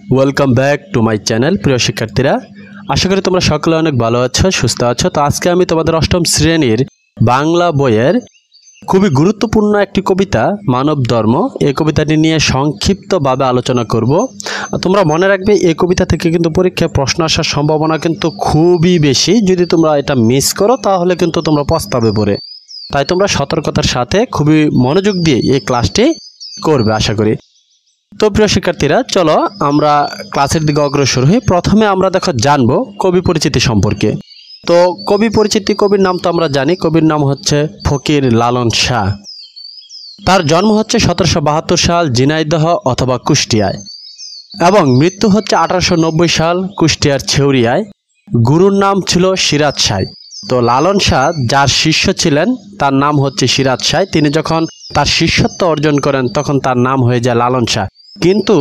Welcome back to my channel. প্রিয় শিক্ষার্থীরা, আশা করি তোমরা সকলে অনেক ভালো আছো, সুস্থ আছো। তো আজকে আমি তোমাদের অষ্টম শ্রেণীর বাংলা বইয়ের খুবই গুরুত্বপূর্ণ একটি কবিতা মানব ধর্ম, এই কবিতাটি নিয়ে সংক্ষিপ্তভাবে আলোচনা করব। তোমরা মনে রাখবে, এই কবিতা থেকে কিন্তু পরীক্ষায় প্রশ্ন আসার সম্ভাবনা কিন্তু খুবই বেশি। যদি তোমরা এটা মিস করো তাহলে কিন্তু তোমরা পস্তাবে পড়ে। তাই তোমরা সতর্কতার সাথে খুবই মনোযোগ দিয়ে এই ক্লাসটি করবে আশা করি। তো প্রিয় শিক্ষার্থীরা, চলো আমরা ক্লাসের দিকে অগ্রসর হই। প্রথমে আমরা জানবো কবি পরিচিতি সম্পর্কে। তো কবি পরিচিতি, কবির নাম তো আমরা জানি, কবির নাম হচ্ছে ফকির লালন শাহ। তার জন্ম হচ্ছে 1772 সাল ঝিনাইদহ অথবা কুষ্টিয়ায়, এবং মৃত্যু হচ্ছে 1890 সাল কুষ্টিয়ার ছেউরিয়ায়। গুরুর নাম ছিল সিরাজ শাহ। তো লালন শাহ যার শিষ্য ছিলেন তার নাম হচ্ছে সিরাজ শাহ। তিনি যখন তার শিষ্যত্ব অর্জন করেন তখন তার নাম হয়ে যায় লালন শাহ। কিন্তু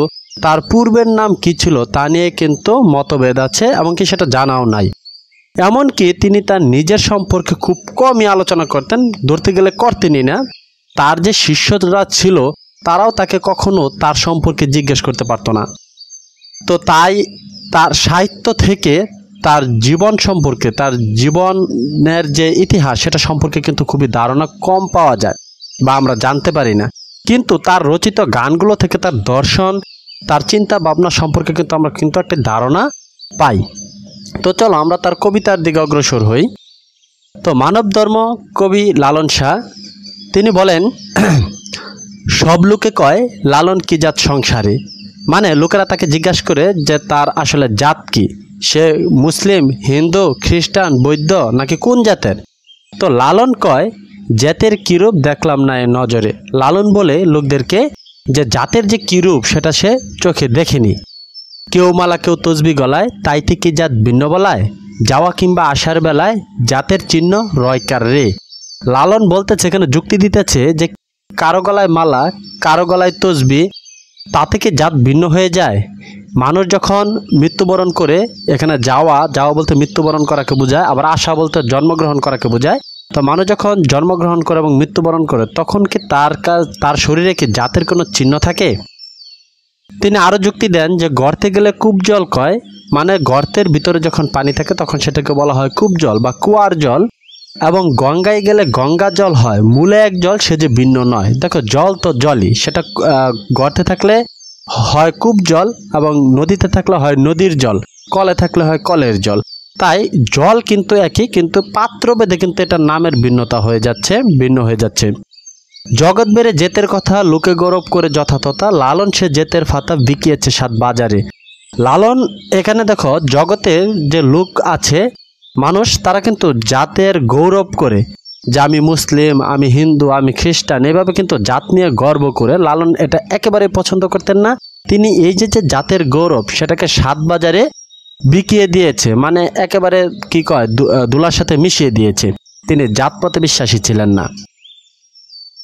তার পূর্বের নাম কি ছিল তা নিয়ে কিন্তু মতভেদ আছে, এমনকি সেটা জানাও নাই। এমনকি তিনি তার নিজের সম্পর্কে খুব কমই আলোচনা করতেন, ধরতে গেলে করতেনই না। তার যে শিষ্যরা ছিল তারাও তাকে কখনো তার সম্পর্কে জিজ্ঞেস করতে পারতো না। তো তাই তার সাহিত্য থেকে তার জীবন সম্পর্কে, তার জীবনের যে ইতিহাস সেটা সম্পর্কে কিন্তু খুবই ধারণা কম পাওয়া যায় বা আমরা জানতে পারি না। কিন্তু তার রচিত গানগুলো থেকে তার দর্শন, তার চিন্তা ভাবনা সম্পর্কে কিন্তু আমরা একটা ধারণা পাই। তো চলো আমরা তার কবিতার দিকে অগ্রসর হই। তো মানব ধর্ম কবি লালন শাহ তিনি বলেন, সব লোকে কয় লালন কি জাত সংসারে। মানে লোকেরা তাকে জিজ্ঞাসা করে যে তার আসলে জাত কি, সে মুসলিম, হিন্দু, খ্রিস্টান, বৌদ্ধ নাকি কোন জাতের। তো লালন কয়, জাতের কিরূপ দেখলাম না এ নজরে। লালন বলে লোকদেরকে যে জাতের যে কিরূপ সেটা সে চোখে দেখেনি। কেউ মালা কেউ তসবি গলায়, তাইতে কি জাত ভিন্ন বলায়। যাওয়া কিংবা আসার বেলায় জাতের চিহ্ন রয়কার রে। লালন বলতেছে, এখানে যুক্তি দিতেছে যে কারো গলায় মালা, কারো গলায় তসবি, তা থেকে জাত ভিন্ন হয়ে যায়। মানুষ যখন মৃত্যুবরণ করে, এখানে যাওয়া বলতে মৃত্যুবরণ করাকে বোঝায়, আবার আশা বলতে জন্মগ্রহণ করাকে বোঝায়। তো মানুষ যখন জন্মগ্রহণ করে এবং মৃত্যুবরণ করে তখন কি তার শরীরে কি জাতের কোনো চিহ্ন থাকে। তিনি আরও যুক্তি দেন যে গর্তে গেলে কূপ জল কয়, মানে গর্তের ভিতরে যখন পানি থাকে তখন সেটাকে বলা হয় কূপ জল বা কুয়ার জল। এবং গঙ্গায় গেলে গঙ্গা জল হয়, মূলে এক জল, সে যে ভিন্ন নয়। দেখো, জল তো জলই, সেটা গর্তে থাকলে হয় কূপ জল, এবং নদীতে থাকলে হয় নদীর জল, কলে থাকলে হয় কলের জল। তাই জল কিন্তু একই, কিন্তু পাত্রভেদে কিন্তু এটা নামের ভিন্ন হয়ে যাচ্ছে। জগৎ বেড়ে জেতের কথা লোকে গৌরব করে যথাতথা, লালন সে জেতের ফাতা বিকিয়েছে সাত বাজারে। লালন এখানে দেখো, জগতের যে লোক আছে মানুষ, তারা কিন্তু জাতের গৌরব করে, যে আমি মুসলিম, আমি হিন্দু, আমি খ্রিস্টান, এভাবে কিন্তু জাত নিয়ে গর্ব করে। লালন এটা একেবারে পছন্দ করতেন না। তিনি এই যে জাতের গৌরব সেটাকে সাত বাজারে বিকিয়ে দিয়েছে, মানে একেবারে কি কয়, দুলার সাথে মিশিয়ে দিয়েছে। তিনি জাতপাতে বিশ্বাসী ছিলেন না।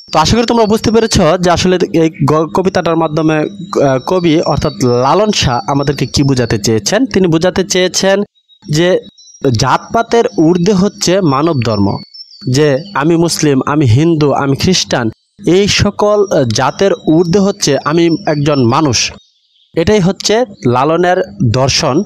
তো আশা করি তোমরা বুঝতে পেরেছ যে আসলে এই কবিতাটার মাধ্যমে কবি অর্থাৎ লালন শাহ আমাদেরকে কি বোঝাতে চেয়েছেন। তিনি বোঝাতে চেয়েছেন যে জাতপাতের ঊর্ধ্বে হচ্ছে মানব ধর্ম, যে আমি মুসলিম, আমি হিন্দু, আমি খ্রিস্টান, এই সকল জাতের ঊর্ধ্বে হচ্ছে আমি একজন মানুষ। এটাই হচ্ছে লালনের দর্শন,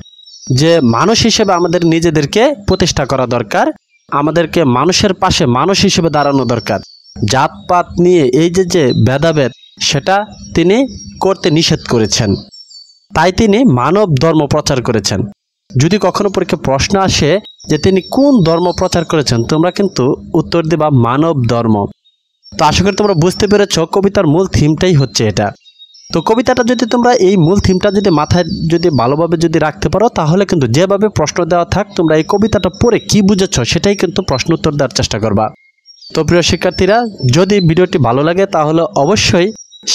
যে মানুষ হিসেবে আমাদের নিজেদেরকে প্রতিষ্ঠা করা দরকার, আমাদেরকে মানুষের পাশে মানুষ হিসেবে দাঁড়ানো দরকার। জাতপাত নিয়ে এই যে ভেদাভেদ সেটা তিনি করতে নিষেধ করেছেন। তাই তিনি মানব ধর্ম প্রচার করেছেন। যদি কখনো পরীক্ষায় প্রশ্ন আসে যে তিনি কোন ধর্ম প্রচার করেছেন, তোমরা কিন্তু উত্তর দিবা মানব ধর্ম। তো আশা করি তোমরা বুঝতে পেরেছ কবিতার মূল থিমটাই হচ্ছে এটা। তো কবিতাটা যদি তোমরা এই মূল থিমটা যদি মাথায় ভালোভাবে রাখতে পারো, তাহলে কিন্তু যেভাবে প্রশ্ন দেওয়া থাক তোমরা এই কবিতাটা পড়ে কি বুঝেছ সেটাই কিন্তু প্রশ্ন উত্তর দেওয়ার চেষ্টা করবা। তো প্রিয় শিক্ষার্থীরা, যদি ভিডিওটি ভালো লাগে তাহলে অবশ্যই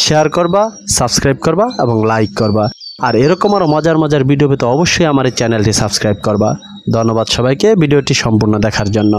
শেয়ার করবা, সাবস্ক্রাইব করবা এবং লাইক করবা। আর এরকম আরও মজার ভিডিও পেতে অবশ্যই আমার এই চ্যানেলটি সাবস্ক্রাইব করবা। ধন্যবাদ সবাইকে ভিডিওটি সম্পূর্ণ দেখার জন্য।